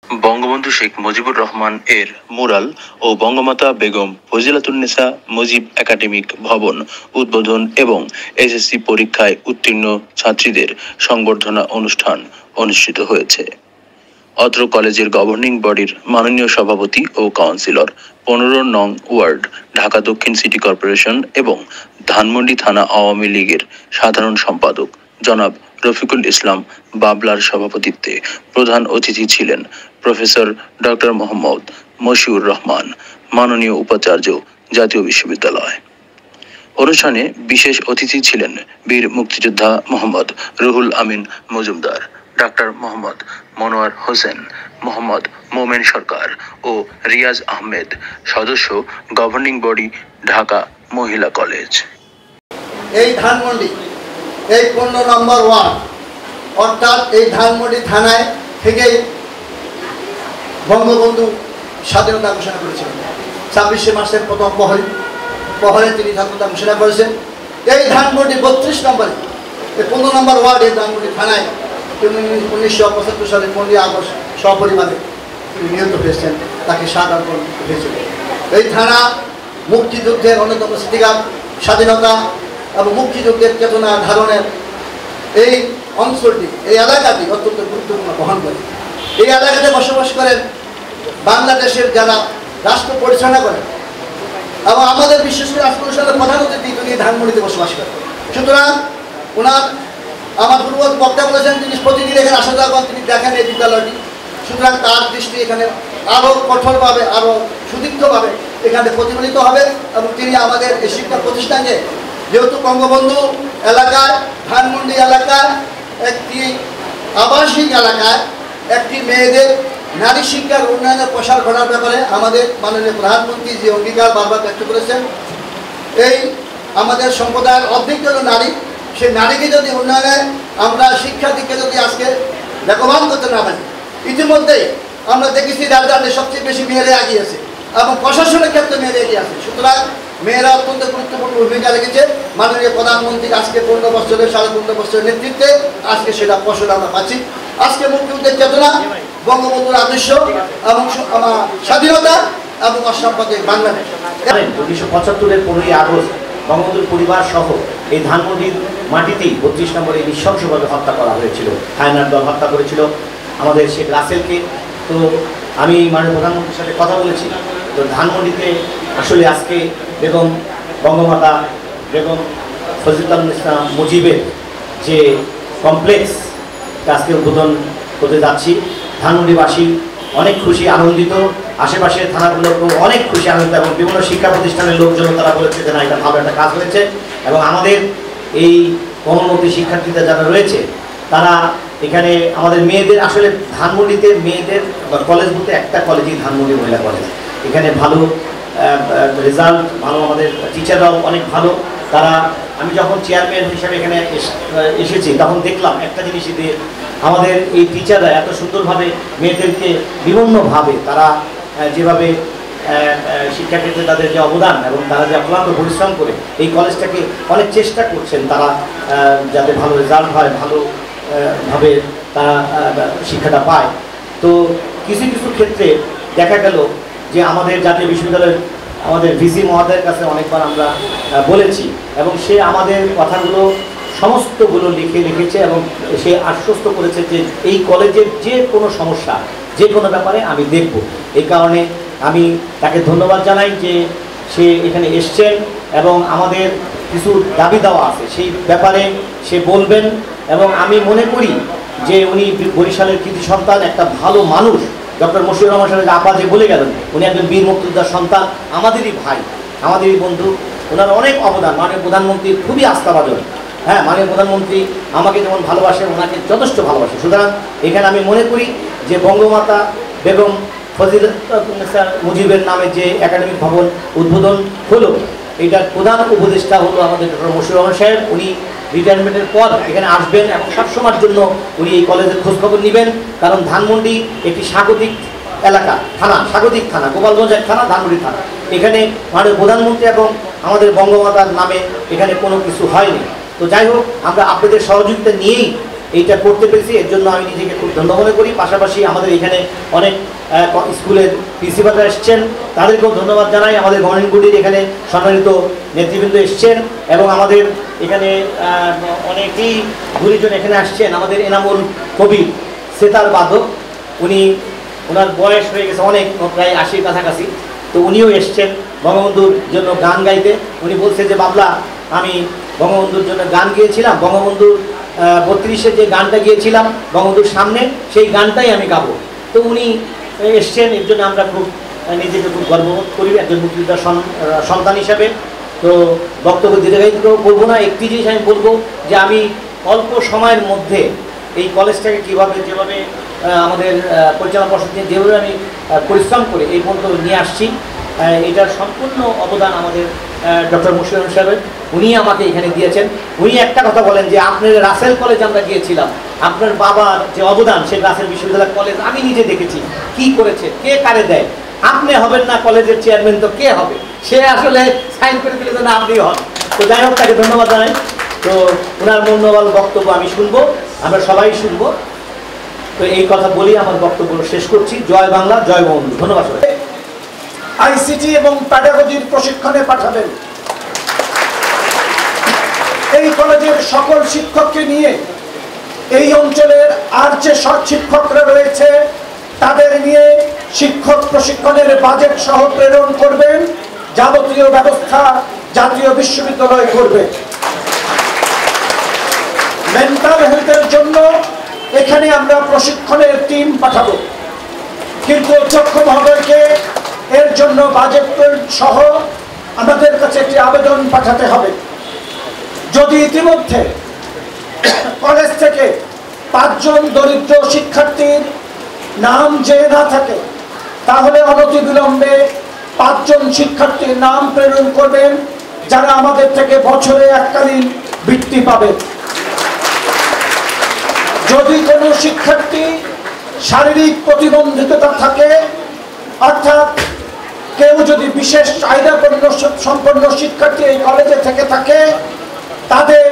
বঙ্গবন্ধু শেখ মুজিবুর রহমান এর মুরাল ও বঙ্গমাতা বেগম ফজিলাতুন্নেসা মুজিব একাডেমিক ভবন উদ্বোধন এবং এসএসসি পরীক্ষায় উত্তীর্ণ ছাত্রীদের সংবর্ধনা অনুষ্ঠান অনুষ্ঠিত হয়েছে। অত্র কলেজের গভর্নিং বডির মাননীয় সভাপতি ও কাউন্সিলর 15 নং ওয়ার্ড ঢাকা দক্ষিণ সিটি কর্পোরেশন এবং ধানমন্ডি থানা আওয়ামী লীগের সাধারণ সম্পাদক জনাব রফিকুল ইসলাম বাবলার সভাপতিত্বে প্রধান অতিথি ছিলেন প্রফেসর ডক্টর মোহাম্মদ মশিউর রহমান, মাননীয় উপাচার্য, জাতীয় বিশ্ববিদ্যালয়। অনুষ্ঠানে বিশেষ অতিথি ছিলেন বীর মুক্তিযোদ্ধা মোহাম্মদ রুহুল আমিন মজুমদার, ডাক্তার মোহাম্মদ মনোয়ার হোসেন, মোহাম্মদ মোমেন সরকার ও রিয়াজ আহমেদ, সদস্য গভর্নিং বডি ঢাকা মহিলা কলেজ। এই ধানমন্ডি এই 15 নম্বর ওয়ার্ড অর্থাৎ এই ধানমন্ডি থানায় থেকে বঙ্গবন্ধু স্বাধীনতা ঘোষণা করেছিলেন। 26শে মার্চের প্রথম প্রহরে তিনি স্বাধীনতা ঘোষণা করেছেন। এই ধানমন্ডি 32 নম্বরে এই 15 নম্বর ওয়ার্ডে ধানমন্ডি থানায় 1975 সালে 15 আগস্ট সপরিবারে তিনি নিহত হয়েছেন, তাকে শাহাদাত হয়েছিল। এই থানা মুক্তিযুদ্ধের অন্যতম স্মৃতিকার, স্বাধীনতা এবং মুক্তিযুদ্ধের চেতনা ধারণের এই অঞ্চলটি, এই এলাকাটি অত্যন্ত গুরুত্বপূর্ণ বহন করে। এই এলাকাতে বসবাস করেন বাংলাদেশের যারা রাষ্ট্র পরিচালনা করেন এবং আমাদের বিশেষ করে রাষ্ট্র পরিচালনার প্রধান অতিথি তিনি ধানমন্ডিতে বসবাস করেন। সুতরাং ওনার আমার পূর্ববর্তী বক্তা বলেছেন তিনি প্রতিদিন এখানে আসা যাওয়া তিনি দেখেন এই বিদ্যালয়টি। সুতরাং তার দৃষ্টি এখানে আরও কঠোরভাবে, আরও সুদীর্ঘভাবে এখানে প্রতিফলিত হবে এবং তিনি আমাদের এই শিক্ষা প্রতিষ্ঠানকে, যেহেতু বঙ্গবন্ধু এলাকায় ধানমন্ডি এলাকায় একটি আবাসিক এলাকায় একটি মেয়েদের নারী শিক্ষার উন্নয়নের প্রসার ঘটার ব্যাপারে আমাদের মাননীয় প্রধানমন্ত্রী যে অঙ্গীকার বারবার ব্যক্ত করেছেন, এই আমাদের সম্প্রদায়ের অর্ধেক হল নারী, সেই নারীকে যদি উন্নয়নে আমরা শিক্ষা দিকে যদি আজকে লেখবান করতে না পারি, ইতিমধ্যেই আমরা দেখেছি রাজধানী সবচেয়ে বেশি মেয়েরা এগিয়ে আছে এবং প্রশাসনের ক্ষেত্রে মেয়েরা এগিয়ে আছে। সুতরাং মেয়েরা অত্যন্ত গুরুত্বপূর্ণ ভূমিকা রেখেছে। মাননীয় প্রধানমন্ত্রী আজকে 15 বছরের 15.5 বছরের নেতৃত্বে আজকে সেটা ফসল আমরা পাচ্ছি। আজকে মুক্তিযুদ্ধের চেতনা, বঙ্গবন্ধুর আদর্শ এবং স্বাধীনতা এবং অসাম্প্রদায়িক বাংলাদেশ। 1975-এর 15ই আগস্ট বঙ্গবন্ধুর পরিবার সহ এই ধানমন্ডির মাটিতেই 32 নম্বরে নৃশংসভাবে হত্যা করা হয়েছিল। হায়নার দল হত্যা করেছিল আমাদের শেখ রাসেলকে। তো আমি মাননীয় প্রধানমন্ত্রীর সাথে কথা বলেছি। তো ধানমন্ডিতে আসলে আজকে বেগম বঙ্গমাতা বেগম ফজিলাতুন্নেসা মুজিবের যে কমপ্লেক্স আজকে উদ্বোধন করতে যাচ্ছি। ধানমন্ডিবাসী অনেক খুশি, আনন্দিত, আশেপাশের থানাগুলোকেও অনেক খুশি, আনন্দিত এবং বিভিন্ন শিক্ষা প্রতিষ্ঠানের লোকজন তারা বলেছে যে না, এটা ভালো একটা কাজ হয়েছে। এবং আমাদের এই কর্মমন্ত্রী শিক্ষার্থীরা যারা রয়েছে তারা এখানে আমাদের মেয়েদের, আসলে ধানমন্ডিতে মেয়েদের কলেজ বলতে একটা কলেজই ধানমন্ডি মহিলা কলেজ। এখানে ভালো রেজাল্ট, ভালো, আমাদের টিচাররাও অনেক ভালো। তারা, আমি যখন চেয়ারম্যান হিসাবে এখানে এসেছি তখন দেখলাম একটা জিনিসই দিয়ে আমাদের এই টিচাররা এত সুন্দরভাবে মেয়েদেরকে বিভিন্নভাবে তারা যেভাবে শিক্ষাক্ষেত্রে তাদের যে অবদান এবং তারা যে অক্লান্ত পরিশ্রম করে এই কলেজটাকে অনেক চেষ্টা করছেন তারা যাতে ভালো রেজাল্ট হয়, ভালোভাবে তারা শিক্ষাটা পায়। তো কিছু কিছু ক্ষেত্রে দেখা গেল যে আমাদের জাতীয় বিশ্ববিদ্যালয়ের আমাদের ভিসি মহোদয়ের কাছে অনেকবার আমরা বলেছি এবং সে আমাদের কথাগুলো সমস্তগুলো লিখেছে এবং সে আশ্বস্ত করেছে যে এই কলেজের যে কোনো সমস্যা, যে কোনো ব্যাপারে আমি দেখব। এই কারণে আমি তাকে ধন্যবাদ জানাই যে সে এখানে এসছেন এবং আমাদের কিছু দাবি দেওয়া আছে সেই ব্যাপারে সে বলবেন। এবং আমি মনে করি যে উনি বরিশালের কৃতি সন্তান, একটা ভালো মানুষ। ডক্টর মশিউর রহমান সাহেব আপা যে বলে গেলেন, উনি একজন বীর মুক্তিযোদ্ধার সন্তান, আমাদেরই ভাই, আমাদেরই বন্ধু। ওনার অনেক অবদান, মাননীয় প্রধানমন্ত্রীর খুবই আস্থাভাজন। হ্যাঁ, মাননীয় প্রধানমন্ত্রী আমাকে যেমন ভালোবাসে ওনাকে যথেষ্ট ভালোবাসে। সুতরাং এখানে আমি মনে করি যে বঙ্গমাতা বেগম ফজিলাতুন্নেসা মুজিবের নামে যে একাডেমিক ভবন উদ্বোধন হলো, এটার প্রধান উপদেষ্টা হলো আমাদের ডক্টর মশিউর রহমান সাহেব। উনি রিটায়ারমেন্টের পর এখানে আসবেন এবং সবসময়ের জন্য উনি এই কলেজের খোঁজখবর নেবেন। কারণ ধানমন্ডি একটি স্বাগতিক এলাকা, থানা, স্বাগতিক থানা, গোপালগঞ্জ এক থানা, ধানমন্ডি থানা। এখানে মাননীয় প্রধানমন্ত্রী এবং আমাদের বঙ্গমাতার নামে এখানে কোনো কিছু হয়নি। তো যাই হোক, আমরা আপনাদের সহযোগিতা নিয়েই এইটা করতে পেরেছি, এর জন্য আমি নিজেকে খুব ধন্য মনে করি। পাশাপাশি আমাদের এখানে অনেক স্কুলের প্রিন্সিপালরা এসছেন, তাদেরকেও ধন্যবাদ জানাই। আমাদের গভর্নিং বডির এখানে সম্মানিত নেতৃবৃন্দ এসছেন এবং আমাদের এখানে অনেকেই গুণীজন এখানে আসছেন। আমাদের এনামুল কবির সেতার বাদক, ওনার বয়স হয়ে গেছে অনেক, প্রায় 80 কাছাকাছি, তো উনিও এসছেন বঙ্গবন্ধুর জন্য গান গাইতে। উনি বলছে যে বাবলা, আমি বঙ্গবন্ধুর জন্য গান গিয়েছিলাম, বঙ্গবন্ধুর 32-এ যে গানটা গিয়েছিলাম বঙ্গবন্ধুর সামনে, সেই গানটাই আমি গাবো। তো উনি এসছেন, এর জন্য আমরা খুব নিজেকে খুব গর্ববোধ করি একজন মুক্তিযোদ্ধার সন্তান হিসাবে। তো বক্তব্য দীর্ঘায়িত করবো না, একটি জিনিস আমি বলবো যে আমি অল্প সময়ের মধ্যে এই কলেজটাকে যেভাবে আমাদের পরিচালনা পর্ষদ নিয়ে যেভাবে আমি পরিশ্রম করে এই পর্যন্ত নিয়ে আসছি, এটার সম্পূর্ণ অবদান আমাদের ডক্টর মুশফিকুর সাহেবের। উনি আমাকে এখানে দিয়েছেন। উনি একটা কথা বলেন যে আপনার রাসেল কলেজ আমরা গিয়েছিলাম, আপনার বাবার যে অবদান সে রাসেল বিশ্ববিদ্যালয় কলেজ আমি নিজে দেখেছি কি করেছে, কে কারে দেয়। আপনি হবেন না কলেজের চেয়ারম্যান তো কে হবে? সে আসলে সাইন করে দিলে যেন আপনি হন। তো যাই হোক, তাকে ধন্যবাদ জানাই। তো ওনার মূল্যবান বক্তব্য আমি শুনবো, আমরা সবাই শুনবো। তো এই কথা বলি আমার বক্তব্য শেষ করছি। জয় বাংলা, জয় বঙ্গবন্ধু। ধন্যবাদ। আইসিটি এবং প্যাডাগজির প্রশিক্ষণে পাঠাবেন। এই কলেজের সকল শিক্ষককে নিয়ে এই অঞ্চলের আর যে সব শিক্ষকরা রয়েছে তাদের নিয়ে শিক্ষক প্রশিক্ষণের বাজেট সহ প্রেরণ করবেন। যাবতীয় ব্যবস্থা জাতীয় বিশ্ববিদ্যালয় করবে। মেন্টাল হেলথের জন্য এখানে আমরা প্রশিক্ষণের টিম পাঠাবো, কিন্তু অধ্যক্ষ মহোদয়কে এর জন্য বাজেট সহ আমাদের কাছে একটি আবেদন পাঠাতে হবে। যদি ইতিমধ্যে কলেজ থেকে 5 জন দরিদ্র শিক্ষার্থীর নাম যে না থাকে, তাহলে অনতিবিলম্বে 5 জন শিক্ষার্থীর নাম প্রেরণ করবেন যারা আমাদের থেকে বছরে এককালীন বৃত্তি পাবে। যদি কোনো শিক্ষার্থী শারীরিক প্রতিবন্ধিতা থাকে, অর্থাৎ কেউ যদি বিশেষ চাহিদা সম্পন্ন শিক্ষার্থী এই কলেজে থেকে থাকে, তাদের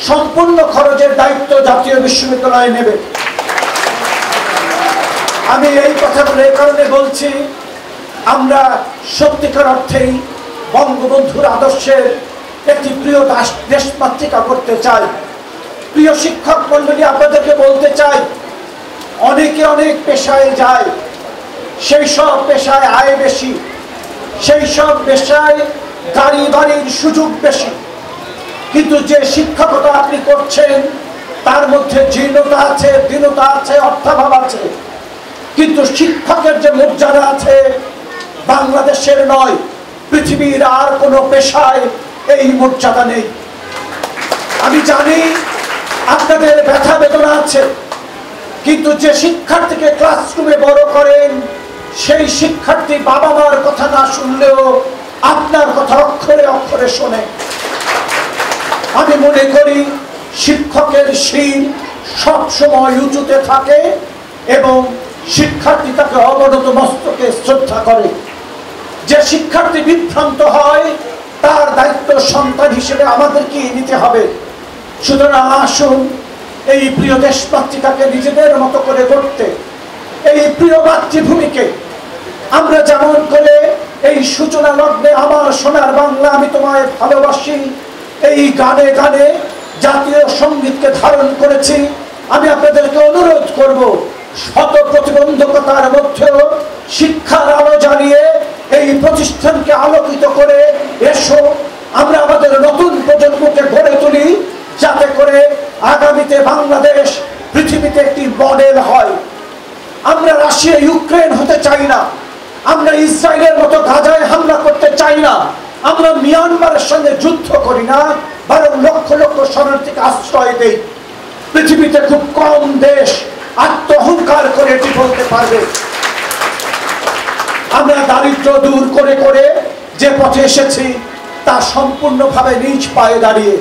সম্পূর্ণ খরচের দায়িত্ব জাতীয় বিশ্ববিদ্যালয় নেবে। আমি এই কথাগুলো এই কারণে বলছি, আমরা সত্যিকার অর্থেই বঙ্গবন্ধুর আদর্শের একটি প্রিয় দেশমাতৃকা করতে চাই। প্রিয় শিক্ষক মন্ডলী, আপনাদেরকে বলতে চাই, অনেকে অনেক পেশায় যায়, সেই সব পেশায় আয় বেশি, সেই সব পেশায় গাড়ি বাড়ির সুযোগ বেশি, কিন্তু যে শিক্ষকতা আপনি করছেন তার মধ্যে জীর্ণতা আছে, দীনতা আছে, অর্থাভাব আছে। কিন্তু শিক্ষকের যে মর্যাদা আছে, বাংলাদেশের নয় পৃথিবীর আর কোনো পেশায় এই মর্যাদা নেই। আমি জানি আপনাদের ব্যথা বেদনা আছে, কিন্তু যে শিক্ষার্থীকে ক্লাসরুমে বড় করেন সেই শিক্ষার্থী বাবা মার কথা না শুনলেও আপনার কথা অক্ষরে অক্ষরে শোনে। আমি মনে করি শিক্ষকের শির সবসময় উঁচুতে থাকে এবং শিক্ষার্থী তাকে অবনত মস্তকে শ্রদ্ধা করে। যে শিক্ষার্থী বিভ্রান্ত হয় তার দায়িত্ব সন্তান হিসেবে আমাদেরকে নিতে হবে। সুতরাং আসুন এই প্রিয় দেশমাতৃকাকে নিজেদের মতো করে গড়তে, এই প্রিয় মাতৃভূমিকে আমরা যেমন করে এই সূচনা লগ্নে আমার সোনার বাংলা আমি তোমায় ভালোবাসি এই গানে গানে জাতীয় সঙ্গীতকে ধারণ করেছি, আমি আপনাদেরকে অনুরোধ করব শত প্রতিবন্ধকতার মধ্যেও শিক্ষার আলো জ্বালিয়ে এই প্রতিষ্ঠানকে আলোকিত করে এসো, আমরা আমাদের নতুন প্রজন্মকে গড়ে তুলি, যাতে করে আগামীতে বাংলাদেশ পৃথিবীতে একটি মডেল হয়। আমরা রাশিয়া ইউক্রেন হতে চাই না, আমরা ইসরায়েলের মতো গাজায় হামলা করতে চাই না, আমরা মিয়ানমারের সঙ্গে যুদ্ধ করি না, বরং লক্ষ লক্ষ শরণার্থীকে আশ্রয় দেই। পৃথিবীতে খুব কম দেশ আত্ম অহংকার করে এটি বলতে পারবে। আমরা দারিদ্র দূর করে করে যে পথে এসেছি তা সম্পূর্ণভাবে নিজ পায়ে দাঁড়িয়ে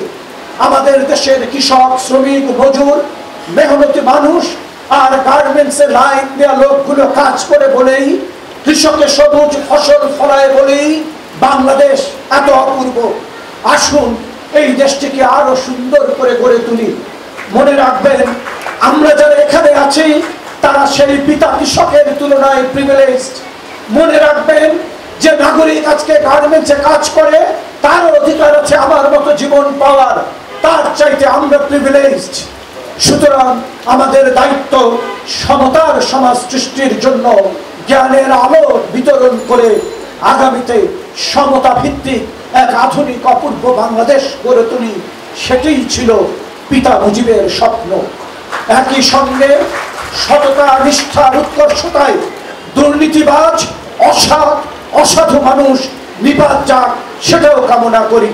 আমাদের দেশের কৃষক, শ্রমিক, মজুর, মেহনতি মানুষ আর গার্মেন্টসে লাইন দেওয়া লোকগুলো কাজ করে বলেই, কৃষকের সবুজ ফসল ফলায় বলেই বাংলাদেশ এত অপূর্ব। আসুন এই দেশটিকে আরো সুন্দর করে গড়ে তুলি। মনে রাখবেন, আমরা যারা এখানে আছি তারা সেই পিতা কৃষকের তুলনায় প্রিভিলেজড। মনে রাখবেন যে নাগরিক আজকে গার্মেন্টসে কাজ করে, তার অধিকার আছে আমার মতো জীবন পাওয়ার, তার চাইতে আমরা প্রিভিলেজড। সুতরাং আমাদের দায়িত্ব সমতার সমাজ সৃষ্টির জন্য জ্ঞানের আলো বিতরণ করে আগামীতে সমতা ভিত্তিক এক আধুনিক অপূর্ব বাংলাদেশ গড়ে তুলি। সেটাই ছিল পিতা মুজিবের স্বপ্ন। একই সঙ্গে সততা, নিষ্ঠার উৎকর্ষতায় দুর্নীতিবাজ, অসৎ, অসাধু মানুষ নিপাত যাক, সেটাও কামনা করি।